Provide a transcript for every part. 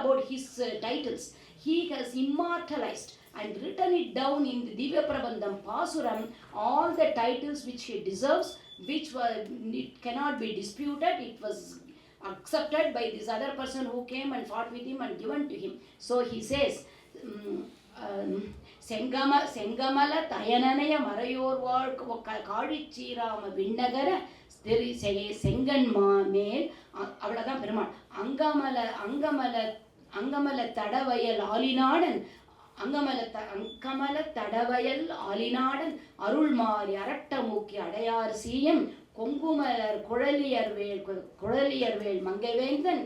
about his titles. He has immortalized and written it down in the Divya Prabandham Pasuram, all the titles which he deserves, which it cannot be disputed. It was accepted by this other person who came and fought with him and given to him. So he says, Sengamala தயனனைய மறையோர் காழிச்சீராம விண்ணகர செங்கன்மா மேல், அவ்வளவுதான் பெருமாள். அங்கமல தடவயல் ஆலிநாடன், அங்கமல தடவயல் ஆலிநாடன் அருள்மாறி அரட்டமூக்கி அடையார் சீயம் கொங்குமலர் குழலியர்வேல் மங்கைவேந்தன்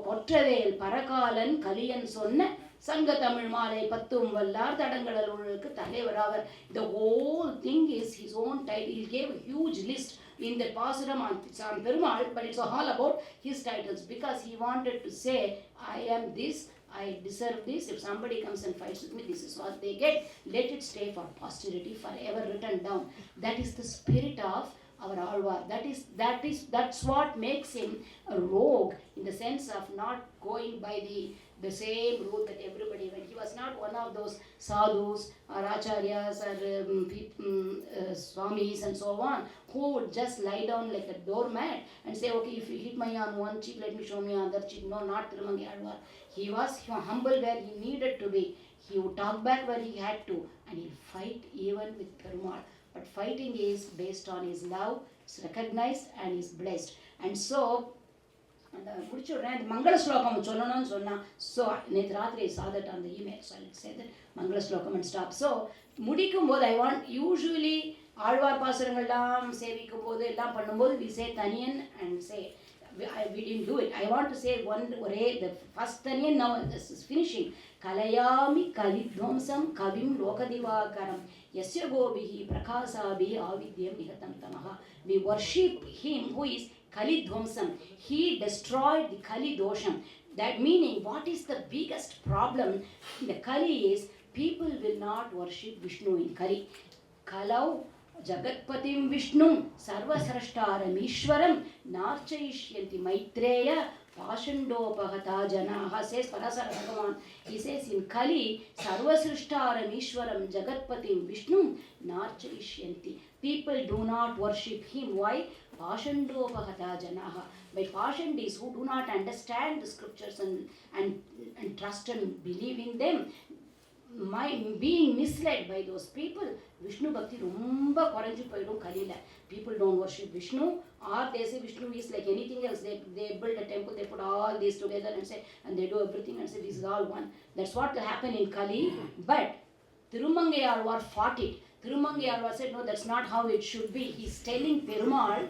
கொற்றவேல் பரகாலன் கலியன் சொன்ன சங்க தமிழ் மாலை பத்தும் வல்லார் தடங்களல் உழலுக்கு தலைவராவர். The whole thing is his own title. He gave a huge list in the Pasuram on Perumal, but it's all about his titles, because he wanted to say, I am this, I deserve this. If somebody comes and fights with me, this is what they get. Let it stay for posterity, forever written down. That is the spirit of our Azhvar. That's what makes him a rogue, in the sense of not going by the same route that everybody went. He was not one of those sadhus or acharyas or swamis and so on, who would just lie down like a doormat and say, okay, if you hit me on one cheek, let me show me on the other cheek. No, not Thirumangai Azhvar. He was humble where he needed to be. He would talk back where he had to, and he'd fight even with Perumal. But fighting is based on his love, it's recognized and is blessed. And so, அந்த முடிச்சுடுறேன். இந்த மங்கள ஸ்லோகம் சொல்லணும்னு சொன்னால், so நேற்று ராத்திரி saw that on the email, so I'll say that மங்கள ஸ்லோகம் and stop. So முடிக்கும் போது I want usually ஆழ்வார் பாசுரங்கள்லாம் சேவிக்கும் போது எல்லாம் பண்ணும்போது we say தனியன் and say we didn't do it. I want to say the first taniyan. Now this is finishing. Kalayami kalidvamsam kavim lokadivakaram yasya gobihi prakasabihi avidyam nihatam tamaha. We worship him who is kalidvamsam. He destroyed the kali dosham. That meaning, what is the biggest problem in the kali is people will not worship Vishnu in kali. Kalau जगत्पतिं विष्णुं सर्वसृष्टारमीश्वरं नार्चयिष्यन्ति मैत्रेय पाषण्डोपहता जनाः. Says Parasara Bhagavan. He says in Kali, सर्वसृष्टारमीश्वरं जगत्पतिं विष्णुं नार्चयिष्यन्ति. People do not worship him. Why? Pashandopahata janaha. By pashandis who do not understand the scriptures and trust and believe in them, being misled by those people, Vishnu Bhakti rumba koranju poidum kalila. People don't worship Vishnu, or they say Vishnu is like anything else. They build a temple, they put all these together and say, and they do everything and say this is all one. That's what will happen in Kali. But Thirumangai Azhvar fought it. Thirumangai Azhvar said, no, that's not how it should be. He's telling Perumal,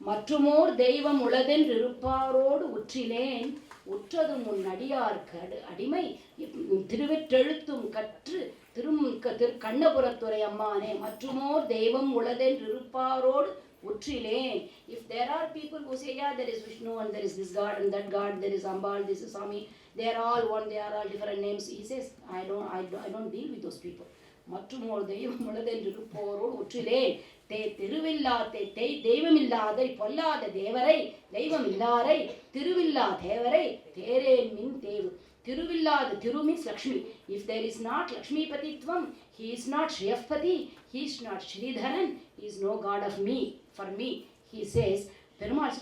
மற்றுமோர் தெய்வம் உளதென்று இருப்பாரோடு உற்றிலேன் உற்றதும் உன் அடியார்க்கு அடிமை திருவெற்றெழுத்தும் கற்று கண்ணபுரத்துறை அம்மானே மற்றுமோர் தெய்வம் உளதென்று இருப்பாரோடு உற்றிலேன். If there are people who say, yeah, there is Vishnu and there is this God and that God, there is Ambal, this is Swami, they are all one, they are all different names. He says, I don't deal with those people. மற்றுமோர் தெய்வம் உளதென்று இருப்போரோடு உற்றிலேன் தெய்வமில்லாதை பொல்லாத தேவரை தெய்வமில்லாரை திருவில்லா தேவரை தேரேன் மின் தேவு. திருவில்லாத திரு means Lakshmi. If there is not Lakshmi Patitvam, he is not Shriyapati, he is not Shridharan, he is no God of me, for me. He says, Perumal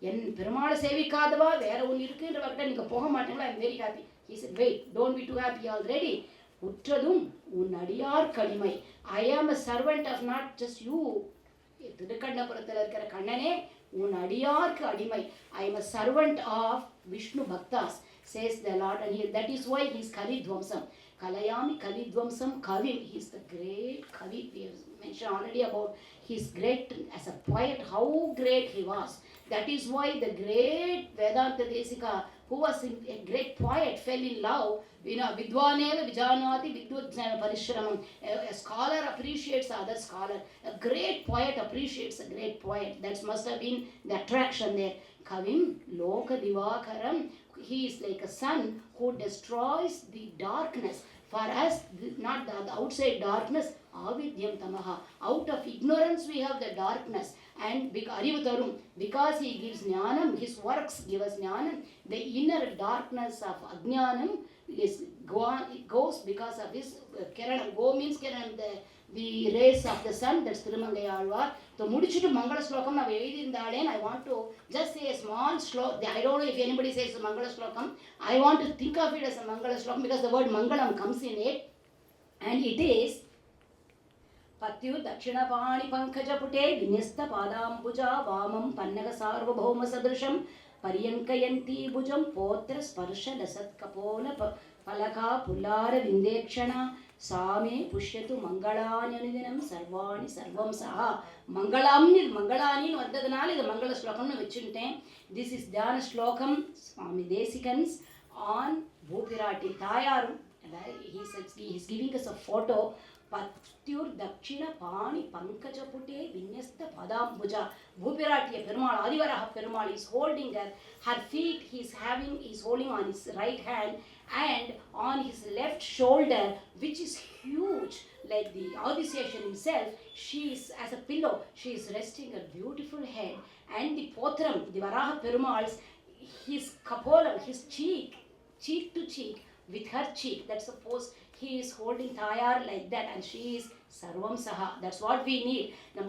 என் பெருமாளை சேவிக்காதவா வேற ஒன்று இருக்குன்றவர்கிட்ட நீங்கள் போக மாட்டீங்களா? I am very happy. He said, wait, don't be too happy already. உற்றதும் உன் அடியார் கடிமை. I am a servant of not just you. திருக்கண்ணபுரத்தில் இருக்கிற கண்ணனே உன் அடியார்க்கு அடிமை. I am a servant of Vishnu Bhaktas, says the Lord. And that is why he is Kalidvamsam. Kalayami Kalidvamsam Kavim. He is the great Kavi. We have mentioned already about his great as a poet, how great he was. That is why the great Vedanta Desika, who was a great poet, fell in love. Vidvaneva Vijanati Vidvajnana Parishramam. A scholar appreciates other scholar. A great poet appreciates a great poet. That must have been the attraction there. Kavim Loka Divakaram. He is like a sun who destroys the darkness. For us, not the outside darkness, avidyam tamaha. Out of ignorance we have the darkness. And arivu tarum, because he gives jnanam, his works give us jnanam, the inner darkness of ajnanam goes because of his kiranam. Go means kiranam, the rays of the sun. That's Thirumangai Azhvar. So mudichittu Mangala Shlokam na vedindalen. I want to just say a small shlok. I don't know if anybody says Mangala Shlokam. I want to think of it as a Mangala Shlokam because the word Mangalam comes in it. And it is Patyur Dakshina Pani Pankaja Pute Vinyasta Padambuja Vamam Pannaga Sarvabhauma Sadrisham Paryankayanti Bujam Potra Sparsha Lasat Kapola Palaka Pulara Vindekshana Same Pushyatu Mangalani Anidinam Sarvani Sarvam Saha Mangalamni Mangalani Vadadanali the Mangala Shlokam Vichinte. This is Dhyana Shlokam Swami Desikans on Bhupirati Tayaru. He is giving us a photo. Patyur Dakshina Pani Pankaja Pute Vinyasta Padambuja. Bhupiratiya Perumal, Adivaraha Perumal is holding her feet, he's holding on his right hand and on his left shoulder, which is huge, like the Adiseshan himself. She is as a pillow, she is resting a beautiful head. And the Potram, the Varaha Perumal's, his kapolam, his cheek to cheek, with her cheek, that's suppose he is holding Tayar like that and she is Sarvam Saha. That's what we need. We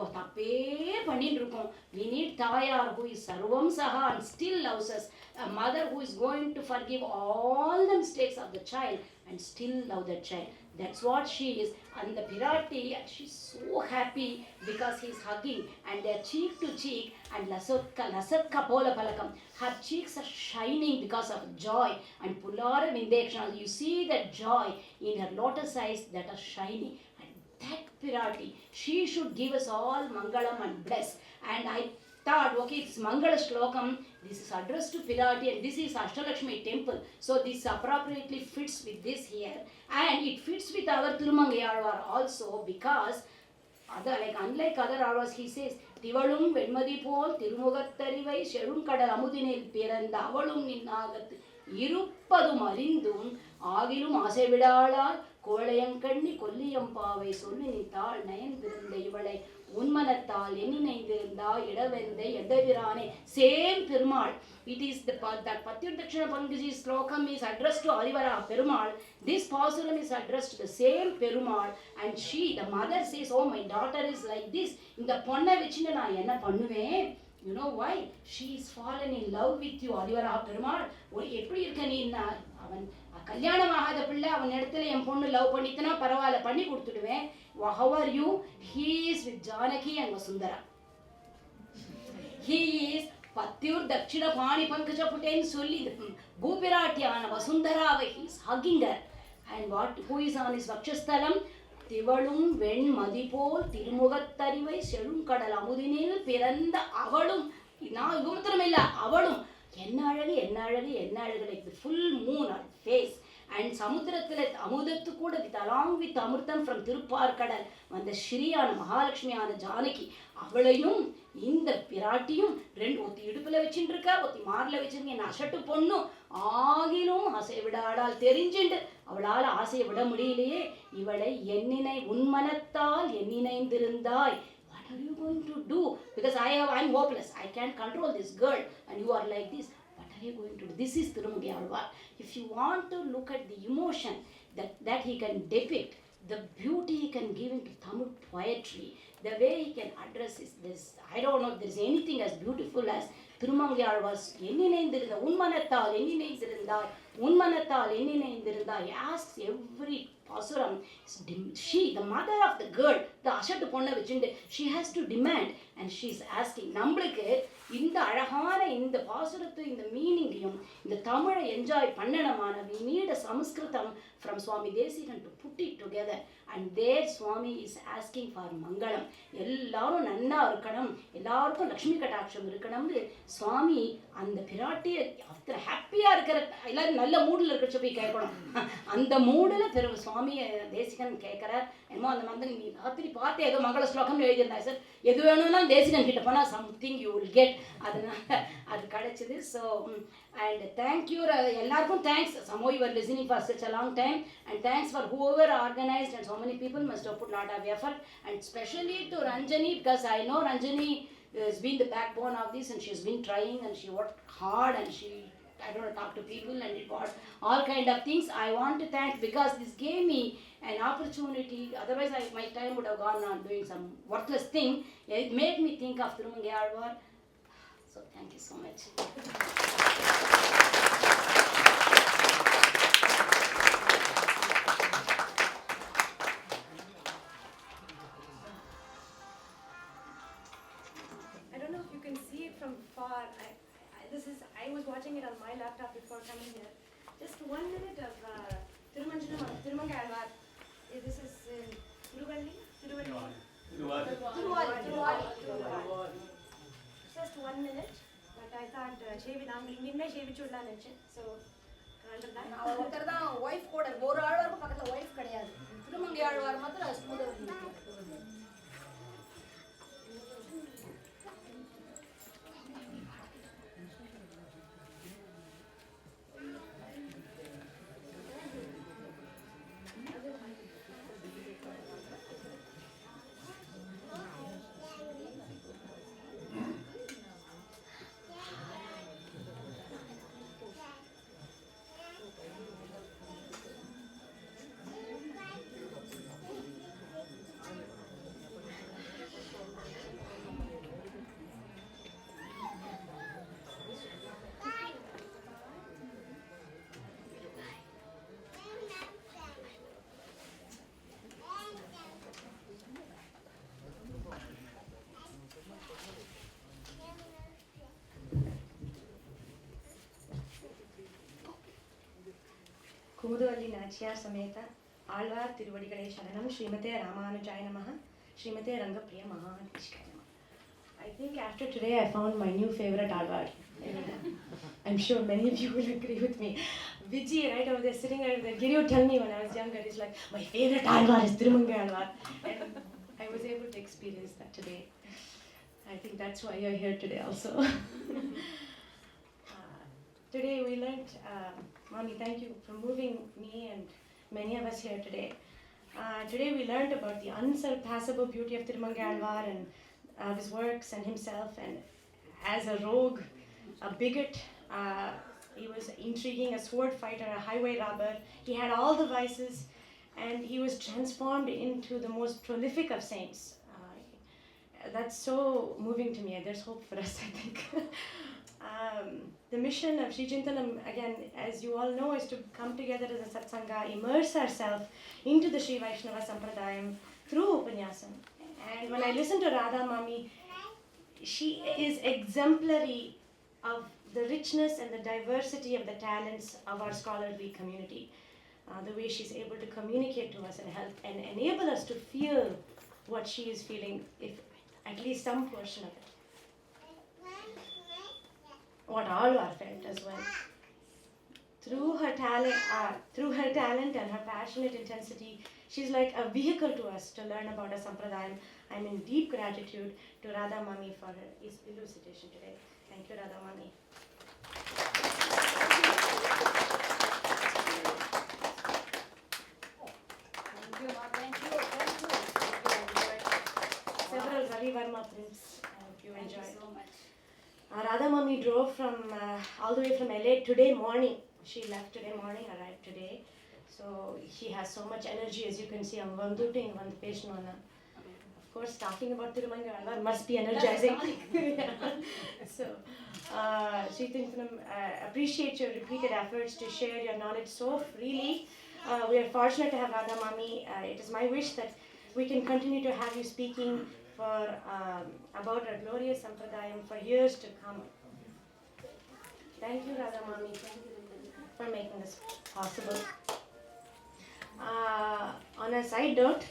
need Tayar who is Sarvam Saha and still loves us. A mother who is going to forgive all the mistakes of the child and still love that child. That's what she is. And the Pirati, she's so happy because he's hugging and they're cheek to cheek and Lasat Kapola Palakam. Her cheeks are shining because of joy and Pulara Vindekshana. You see that joy in her lotus eyes that are shining. And that Pirati, she should give us all Mangalam and bless. And I thought, okay, it's Mangala Shlokam, this is addressed to Pirati and this is Ashtalakshmi temple. So this appropriately fits with this here. And it fits with our Thirumangai Azhvar also because unlike other Azhvars, he says, Tivalum Venmadi Pol, Tirumugattarivai, Sherum Kadal Amudinil Piranda, Avalum Ninnagat, Iruppadum Arindum, Agilum Asevidala, Kolayamkandi, Kolliyam Solinital, Nayan Viranda Unmanatal, Eninaidiranda, Edavende, Edavirane, same Perumal. It is that Patyur Dakshina Pankaji Slokam is addressed to Adivara Perumal. This Pasuram is addressed to the same Perumal. And she, the mother says, oh, my daughter is like this. In the Ponna Vichina na enna pannuve. You know why? She is fallen in love with you, Adivara Perumal. Eppadi irka nee avan kalyanam agada pilla avan edathila en ponnu love pannitana paravala panni kudutuduven. How are you? He is with Janaki and Vasundhara. He is Patyur Dakshina Pani Pankaja Puten Solli Bhupiratiana Vasundhara. He is hugging her. And who is on his Vakshasthalam? Tivalum Ven Madipol Tirumugattarivai Sherum Kadal Amudinil Piranda Avalum. Now Gumatramilla Avalum. Enna Alagi, like the full moon on face. And Samudrathile Amudattu Kuda with along with Amurtam from Tirupparkadal and the Shri and Mahalakshmi and Janaki Avalayum in the Piratiyum Rendu Tidupala Vichindrika, Oti Marla Vichin in Ashatu Ponno, Agilum, Asevidadal Terinjend, Avadala Asevadamudile, Ivada Yenina Unmanatal, Yenina in Dirindai. What are you going to do? Because I'm hopeless. I can't control this girl and you are like this. What are you going to do? This is Thirumangai Azhvar. If you want to look at the emotion that he can depict, the beauty he can give into Tamil poetry, the way he can address this, I don't know if there is anything as beautiful as Thirumangai Azhvar's Enninaidirunda, Unmanathal Enninaidirunda, Unmanathal Enninaidirunda. He asks every Pasuram, she, the mother of the girl, the Ashatu Ponna Vichinde, she has to demand and she is asking, Namblike, in the Arahana, in the Pasuratu, in the meaning, in the Tamil enjoy Pandanamana, we need a Sanskritam from Swami Desikan to put it together. And there Swami is asking for Mangalam. Ellarum Nanna Irukkanam, Ellarkum Lakshmi Kataksham Irukkanam. Swami and the Pirati after happy are ellarum nalla mood la irukka poi kekkanum. And the mood la Thiru Swami Desikan kekkarar. Enmo and the mandani nee rathiri paathe edo Mangala Shlokam eludiyirundha sir. Edu venunal Desikan kitta pona something you will get. Adu kadachidi. So and thank you, Ellarkum thanks. Somehow you were listening for such a long time, and thanks for whoever organized, and so many people must have put a lot of effort, and especially to Ranjani, because I know Ranjani has been the backbone of this, and she's been trying, and she worked hard, and she, I don't know, talked to people, and it got all kind of things. I want to thank, because this gave me an opportunity. Otherwise, my time would have gone on doing some worthless thing. It made me think of Thirumangai Azhvar. So thank you so much. I don't know if you can see it from far. I was watching it on my laptop before coming here. Just 1 minute of Thirumangai Azhvar. This is in Thiruvalli. Just 1 minute. But I thought Shevi Chudla mentioned. So under that. நான் ஒருத்தர் தான் wife கூட ஒரு ஆழ்வாருக்கும் பக்கத்துல wife கிடையாது. திருமங்கை ஆழ்வார் மாத்திரம் ஸ்கூல்ல Kumuduvalli Nachiyar Sameta Azhvar Tiruvadigalai Sharanam Srimate Ramanujaya Namaha Srimate Rangapriya Mahanishkaya Namaha. I think after today I found my new favorite Azhvar. I'm sure many of you will agree with me. Vijay right over there sitting over there. Giri would tell me when I was younger, he's like, my favorite Azhvar is Thirumangai Azhvar. And I was able to experience that today. I think that's why you're here today also. Today we learned, Mami, thank you for moving me and many of us here today. Today we learned about the unsurpassable beauty of Thirumangai Azhvar and his works and himself. And as a rogue, a bigot, he was intriguing, a sword fighter, a highway robber. He had all the vices, and he was transformed into the most prolific of saints. That's so moving to me. There's hope for us, I think. The mission of Sri Chintanam, again, as you all know, is to come together as a satsanga, immerse ourselves into the Sri Vaishnava Sampradayam through Upanyasam. And when I listen to Radha Mami, she is exemplary of the richness and the diversity of the talents of our scholarly community. The way she's able to communicate to us and help and enable us to feel what she is feeling, if at least some portion of it. What Azhvar felt as well. Through her talent and her passionate intensity, she's like a vehicle to us to learn about a sampradayam. I'm in deep gratitude to Radha Mami for her elucidation today. Thank you, Radha Mami. Thank you, Ma. Thank you. Several Ravi Varma prints. I hope you enjoyed. Thank you so much. Radha Mami drove from all the way from LA today morning. She left today morning, arrived today. So she has so much energy, as you can see. I'm one page. Of course, talking about Thirumangai Azhvar must be energizing. So, Sri Chintanam, appreciate your repeated efforts to share your knowledge so freely. We are fortunate to have Radha Mami. It is my wish that we can continue to have you speaking for about our glorious Sampradayam for years to come. Thank you, Radha Mami, for making this possible. On a side note,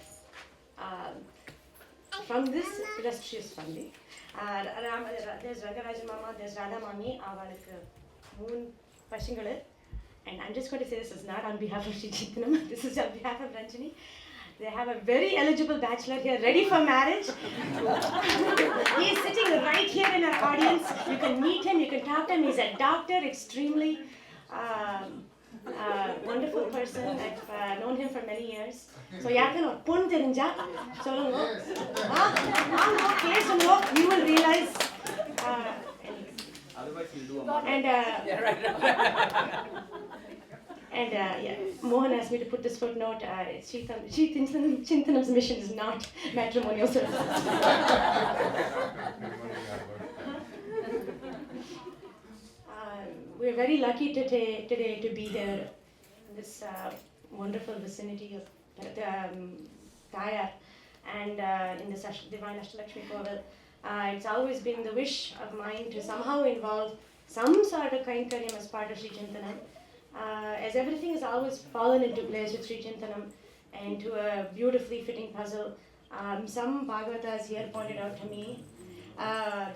from this illustrious family, there's Rangarajan Mama, there's Radha Mami, moon Pashingalar, and I'm just going to say this is not on behalf of Sri Chittanam, this is on behalf of Ranjani. They have a very eligible bachelor here, ready for marriage. He is sitting right here in our audience. You can meet him, you can talk to him. He's a doctor, extremely Wonderful person. I've known him for many years. So யாருக்குன்னு ஒரு பொண்ணு தெரிஞ்சா சொல்லுங்க. பேசுங்க. You will realize. Otherwise you'll do a And yeah, Mohan asked me to put this footnote. Chintanam's mission is not matrimonial services. We're very lucky today to be there in this wonderful vicinity of Tayar and in this Divine Ashtalakshmi Koval. It's always been the wish of mine to somehow involve some sort of Kainkaryam as part of Sri Chintanam. As everything has always fallen into place with Sri Chintanam and to a beautifully fitting puzzle. Some Bhagavatas here pointed out to me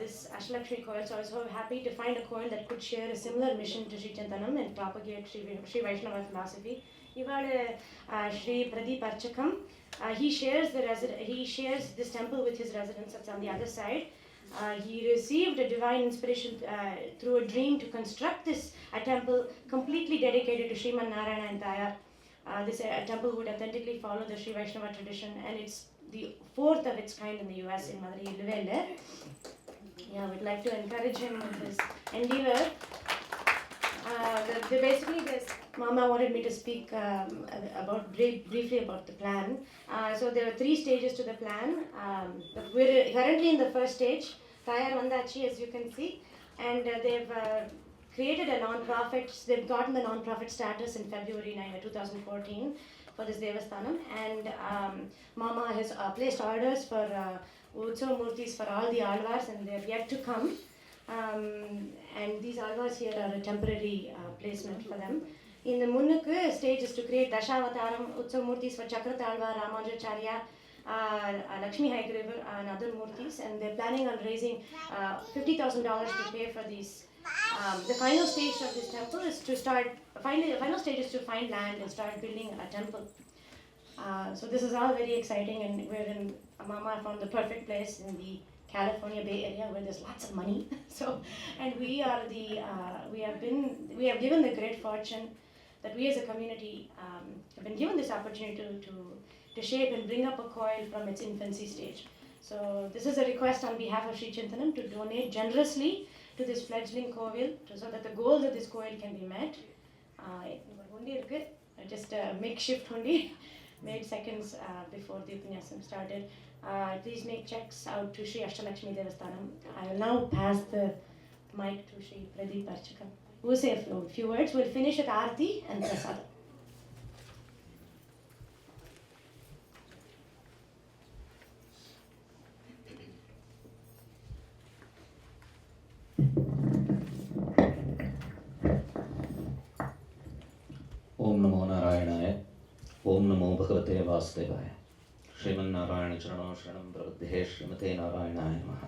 this Ashtalakshmi Koil, so I was so happy to find a Koil that could share a similar mission to Sri Chintanam and propagate Sri Vaishnava philosophy. Ivada Sri Pradeep Archakam, he shares this temple with his residents that's on the other side. He received a divine inspiration through a dream to construct this a temple completely dedicated to Sriman Narayana and Tayar. This temple would authentically follow the Sri Vaishnava tradition, and it's the fourth of its kind in the US in Madurai. Yeah, we'd like to encourage him with this endeavor. Basically, Mama wanted me to speak briefly about the plan. So there are 3 stages to the plan. We're currently in the first stage, Tayar Vandachi, as you can see, and they've created a non-profit. They've gotten the non-profit status in February 2014 for this Devasthanam, and Mama has placed orders for Utsav Murtis for all the Azhvars, and they're yet to come. And these Azhvars here are a temporary placement for them. In the Munnuku stage is to create Dashavataram Utsav Murtis for Chakratalva, Ramanujacharya, Lakshmi Haigrivar, and other Murtis, and they're planning on raising $50,000 to pay for these. The final stage of this temple is to start. The final stage is to find land and start building a temple. So this is all very exciting, and we're in Mama found the perfect place in the California Bay Area where there's lots of money. So, and we have given the great fortune that we as a community have been given this opportunity to shape and bring up a coil from its infancy stage. So this is a request on behalf of Sri Chintanam to donate generously to this fledgling coil so that the goals of this coil can be met. Just a makeshift hundi made seconds before the Upanyasam started. Please make checks out to Sri Ashtalakshmi Devasthanam. I will now pass the mic to Sri Pradeep Archakam, who will say a few words. We'll finish with Aarti and Prasad. ओम नमो नारायणाय ओम नमो भगवते वासुदेवाय श्रीमन्नारायण चरणो शरणं प्रबद्धे श्रीमते नारायणाय नमः.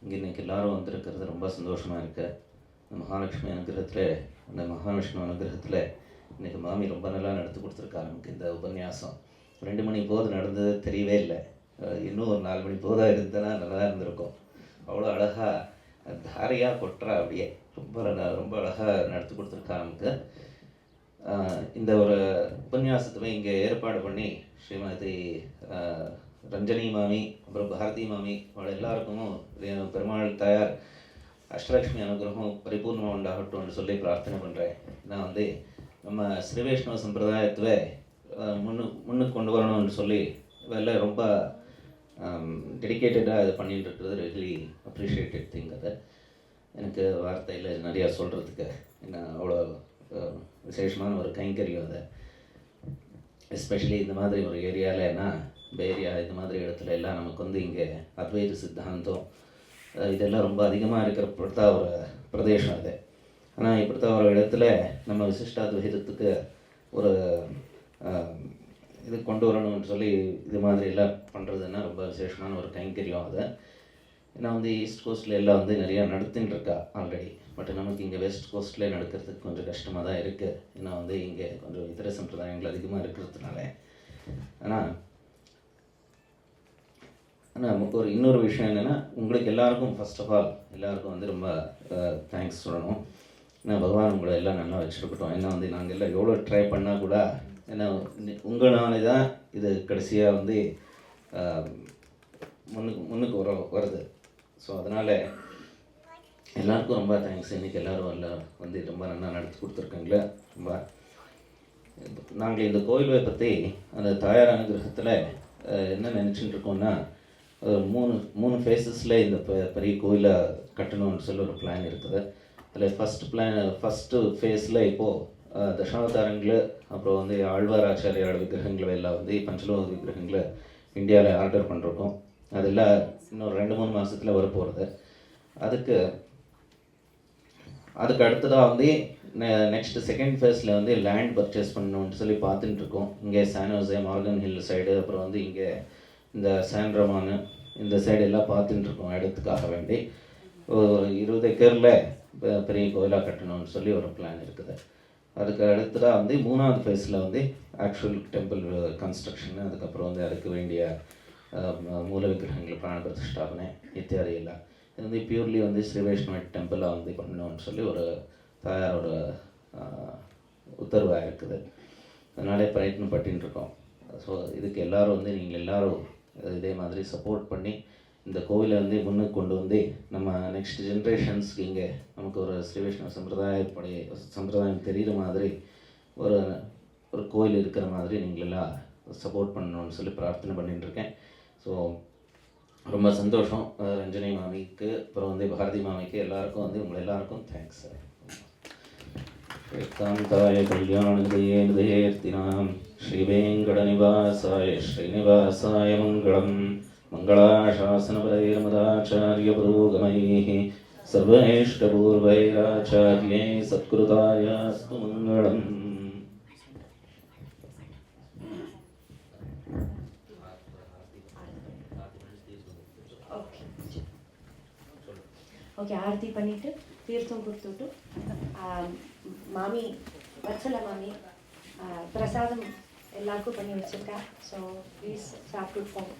இங்கே இன்றைக்கி எல்லோரும் வந்திருக்கிறது ரொம்ப சந்தோஷமாக இருக்குது. இந்த மகாலட்சுமி அனுகிரகத்தில், அந்த மகாவிஷ்ணு அனுகிரகத்தில் இன்றைக்கி மாமி ரொம்ப நல்லா நடத்தி கொடுத்துருக்காரு. நமக்கு இந்த உபன்யாசம் 2 மணி போது நடந்தது தெரியவே இல்லை. இன்னும் ஒரு 4 மணி போதாக இருந்ததுன்னா நல்லா இருந்திருக்கும். அவ்வளோ அழகாக தாரையாக கொட்டுறா, அப்படியே ரொம்ப அழகாக நடத்தி கொடுத்துருக்கா நமக்கு. இந்த ஒரு உபன்யாசத்துமே இங்கே ஏற்பாடு பண்ணி ஸ்ரீமதி ரஞ்சனி மாமி, அப்புறம் பாரதி மாமி, அவளை எல்லாருக்கும் பெருமாள் தாயார் அஷ்டலக்ஷ்மி அனுகிரகம் பரிபூர்ணமாக உண்டாகட்டும்னு சொல்லி பிரார்த்தனை பண்ணுறேன். நான் நம்ம ஸ்ரீ வைஷ்ணவ சம்பிரதாயத்துவே முன்னுக்கு கொண்டு வரணும்னு சொல்லி எல்லாம் ரொம்ப டெடிக்கேட்டடாக இது பண்ணிட்டு இருக்கிறது ரியலி அப்ரிஷியேட்டட் திங். அதை எனக்கு வார்த்தையில் நிறையா சொல்கிறதுக்கு என்ன அவ்வளோ விசேஷமான ஒரு கைங்கரியம். அதை எஸ்பெஷலி இந்த மாதிரி ஒரு ஏரியாவில்னா பேரியா இந்த மாதிரி இடத்துல எல்லாம் நமக்கு இங்கே அத்வைத சித்தாந்தம் இதெல்லாம் ரொம்ப அதிகமாக இருக்கிற ஒரு பிரதேசம் அது. ஆனால் இப்படித்தான் ஒரு இடத்துல நம்ம விசிஷ்டாத்வைதத்துக்கு ஒரு இது கொண்டு வரணும்னு சொல்லி இது மாதிரி எல்லாம் பண்ணுறதுன்னா ரொம்ப விசேஷமான ஒரு கைங்கரியம். அதை ஏன்னா ஈஸ்ட் கோஸ்ட்டில் எல்லாம் நிறையா நடத்தின்னு இருக்கா ஆல்ரெடி. பட் நமக்கு இங்கே வெஸ்ட் கோஸ்ட்லேயே நடக்கிறதுக்கு கொஞ்சம் கஷ்டமாக தான் இருக்குது. ஏன்னா இங்கே கொஞ்சம் இதர சம்பிரதாயங்கள் அதிகமாக இருக்கிறதுனால. ஆனால் ஒரு இன்னொரு விஷயம் என்னென்னா, உங்களுக்கு எல்லாருக்கும் ஃபர்ஸ்ட் ஆஃப் ஆல் எல்லாருக்கும் ரொம்ப தேங்க்ஸ் சொல்லணும். ஏன்னா பகவான் உங்களை எல்லாம் நல்லா வச்சுருக்கட்டும். ஏன்னா வந்து நாங்கள் எல்லாம் எவ்வளோ ட்ரை பண்ணால் கூட ஏன்னா உங்களாலே தான் இது கடைசியாக வந்து முன்னுக்கு வருது. ஸோ அதனால் எல்லாருக்கும் ரொம்ப தேங்க்ஸ். இன்றைக்கி எல்லோரும் எல்லாம் வந்து ரொம்ப நல்லா நடத்தி கொடுத்துருக்காங்களே. ரொம்ப நாங்கள் இந்த கோயிலை பற்றி அந்த தாயார் அனுகிரகத்தில் என்ன நினச்சிட்டு இருக்கோம்னா, மூணு ஃபேஸஸில் இந்த பெரிய கோயிலை கட்டணும்னு சொல்லி ஒரு பிளான் இருக்குது. அதில் ஃபஸ்ட்டு ஃபேஸில் இப்போது தசாவதாரங்கள், அப்புறம் வந்து ஆழ்வார் ஆச்சாரியோட விக்கிரகங்கள் எல்லாம் வந்து பஞ்சலோக விக்கிரகங்களை இந்தியாவில் ஆர்டர் பண்ணிருக்கோம். அதெல்லாம் இன்னொரு 2-3 மாதத்தில் வரப்போகிறது. அதுக்கு அடுத்ததாக வந்து நெக்ஸ்ட்டு செகண்ட் ஃபேஸில் வந்து லேண்ட் பர்ச்சேஸ் பண்ணணும்னு சொல்லி பார்த்துட்டுருக்கோம். இங்கே சானோசே, மார்கன் ஹில் சைடு, அப்புறம் வந்து இங்கே இந்த சான்ரமானு இந்த சைடு எல்லாம் பார்த்துட்டுருக்கோம் இடத்துக்காக வேண்டி. ஒரு 20 ஏக்கரில் பெரிய கோயிலாக கட்டணும்னு சொல்லி ஒரு பிளான் இருக்குது. அதுக்கு அடுத்ததாக வந்து 3வது ஃபேஸில் வந்து ஆக்சுவல் டெம்பிள் கன்ஸ்ட்ரக்ஷனு, அதுக்கப்புறம் வந்து அதுக்கு வேண்டிய மூல விக்கிரகங்கள் பிராண பிரதிஷ்டாபனை இத்தியாதி எல்லாம் இது வந்து பியூர்லி வந்து ஸ்ரீ வைஷ்ணவ டெம்பிளாக வந்து பண்ணணும்னு சொல்லி ஒரு தாயாரோட உத்தரவாக இருக்குது. அதனாலே பிரயத்னம் பண்ணிட்டுருக்கோம். ஸோ இதுக்கு எல்லோரும் வந்து நீங்கள் எல்லோரும் இதே மாதிரி சப்போர்ட் பண்ணி இந்த கோவிலை வந்து முன்னுக்கு கொண்டு வந்து நம்ம நெக்ஸ்ட் ஜென்ரேஷன்ஸ்க்கு இங்கே நமக்கு ஒரு ஸ்ரீ வைஷ்ணவ சம்பிரதாயம் தெரிகிற மாதிரி ஒரு கோயில் இருக்கிற மாதிரி நீங்களெல்லாம் சப்போர்ட் பண்ணணும்னு சொல்லி பிரார்த்தனை பண்ணிட்டுருக்கேன். ஸோ ரொம்ப சந்தோஷம். ரஞ்சனி மாமிக்கு, அப்புறம் வந்து பாரதி மாமிக்கு, எல்லாருக்கும் வந்து உங்களை எல்லாருக்கும் தேங்க்ஸ். ஏகாந்தாய கல்யாணதயே நிதயேர்த்தினாம் ஸ்ரீ வெங்கடநிவாசாய ஸ்ரீனிவாசாய மங்களம். மங்களாசாசனபரைர்மதாச்சாரிய புரோகமைः சர்வேஷ்டபூர்வைராச்சார்யை சத்குருதாயாஸ்து மங்களம். ஓகே, ஆரத்தி பண்ணிவிட்டு தீர்த்தம் கொடுத்துட்டு மாமி வச்சல மாமி பிரசாதம் எல்லாருக்கும் பண்ணி வச்சுருக்கா. ஸோ ப்ளீஸ் சாப்பிட்டு போங்க.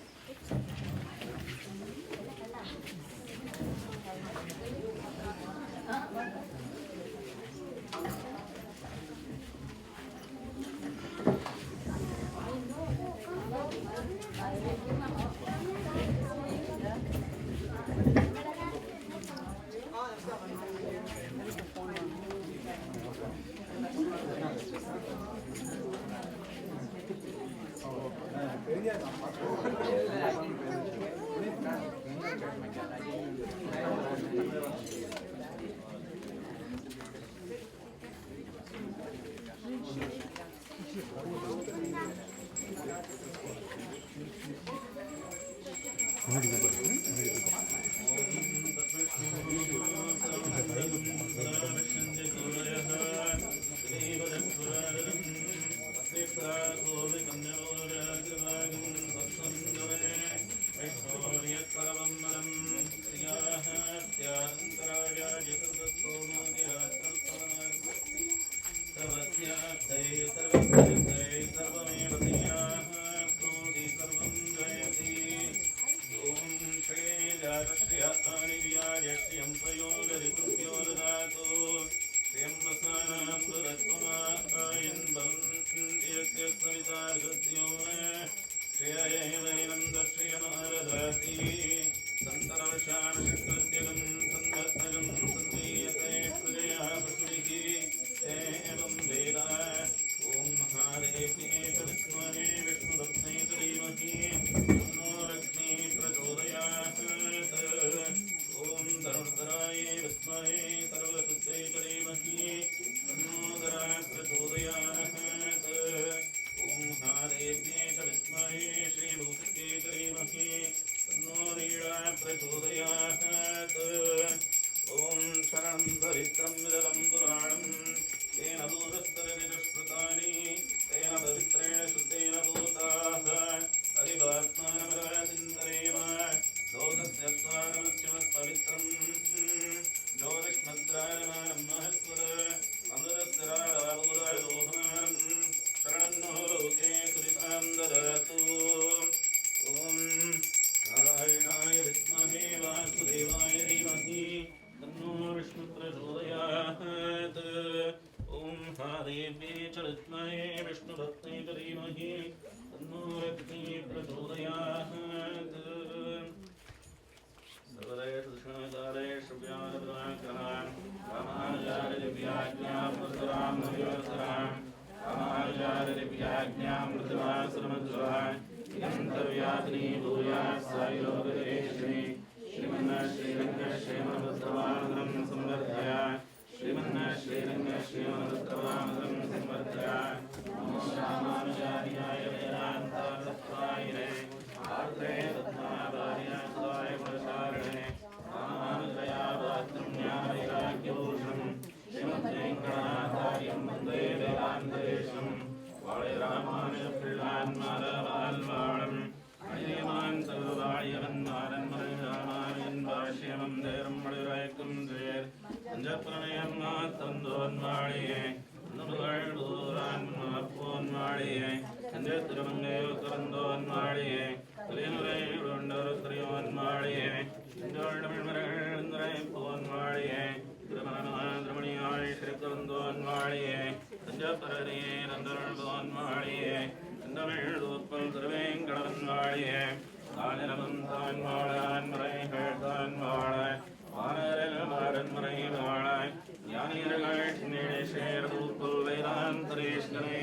महादेव्ये च विद्महे विष्णुपत्न्यै च धीमहि तन्नो लक्ष्मी प्रचोदयात् सर्वदेशदर्शनकाले श्रव्यादपराक्रमान् रामानुजादिव्याज्ञां परशुरां नव्योत्तरान् रामानुजादिव्याज्ञां मृत्युवासुरमध्वान् इदन्तर्व्यापिनी भूयात् सायुलोकदेशिनी श्रीमन्नश्रीरङ्गश्रीमन्मुद्रवानन्दं संवर्धय श्रीमन्नश्रीरङ्गश्रीमन्मुद्रवानन्दं संवर्धय नमो रामानुजार्याय वेदान्तार्थायिने आर्द्रे पद्मावार्याय पुरशारिणे रामानुजया वाक्यं ज्ञानवैराग्यभूषणं श्रीमद्वेङ्कटनाथार्यं वन्दे वेदान्तदेशं वाळे रामानुजप्रियान् माधवाल्वाळं அயமான் செல்வாழியவன் மாறன் மறை ராமாயன் பாஷ்யமம் தேரம் மடுராய்க்கும் சேர் அஞ்சப்பிரணயம் தந்தோன் வாழியே நுகழ்பூரான் மாப்போன் வாழியே அஞ்ச திருமங்கையோ திறந்தோன் வாழியே தலைமுறை உண்டொரு திரியோன் வாழியே இன்றோழ்மிழ்மறை போன் வாழியே திருமணமாதிரமணியாய் ஸ்ரீகந்தோன் வாழியே அஞ்சப்பரணியே நந்தருள்போன் வாழியே தமிழ்தூப்பல் திருவேங்கடவன் வாழியே ஆனிரவன் தான் வாழான் முறைகள் தான் வாழ வானரில் மாறன் முறை வாழ ஞானியர்கள் சேரதூப்புல் வேதாந்தரேஷ்கனே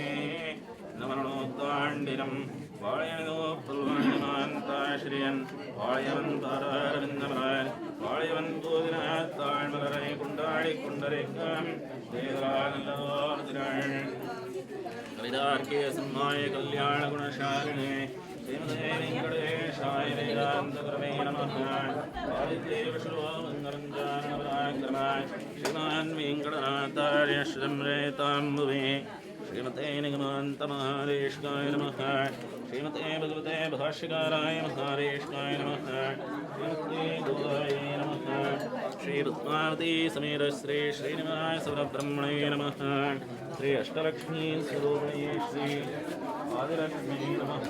நமனோத்தாண்டினம் வாழையதோப்புல் வாணிமாந்தாஸ்ரீயன் வாழையவன் பாரவிந்தமலர் வாழையவன் தூதினாத் தாழ்மலரை கொண்டாடி கொண்டரைக்கம் தேவரானல்லோர் திரள் कविदार्के सम्माय कल्याण गुणशालिने श्रीमते वेङ्कटेशाय वेदान्तगुरवे नमः आदित्ये विष्णुमङ्गलञ्जानपराक्रमाय श्रीमान् वेङ्कटनाथार्य श्रीमरेताम्बुवे श्रीमते निगमान्तमहादेशिकाय नमः श्रीमते भगवते भाष्यकाराय महादेशिकाय नमः श्रीमते गोदाय नमः श्रीपद्मावती समेत श्री श्रीनिवास परब्रह्मणे नमः श्री अष्टलक्ष्मी स्वरूपिणे श्री आदिलक्ष्मी नमः।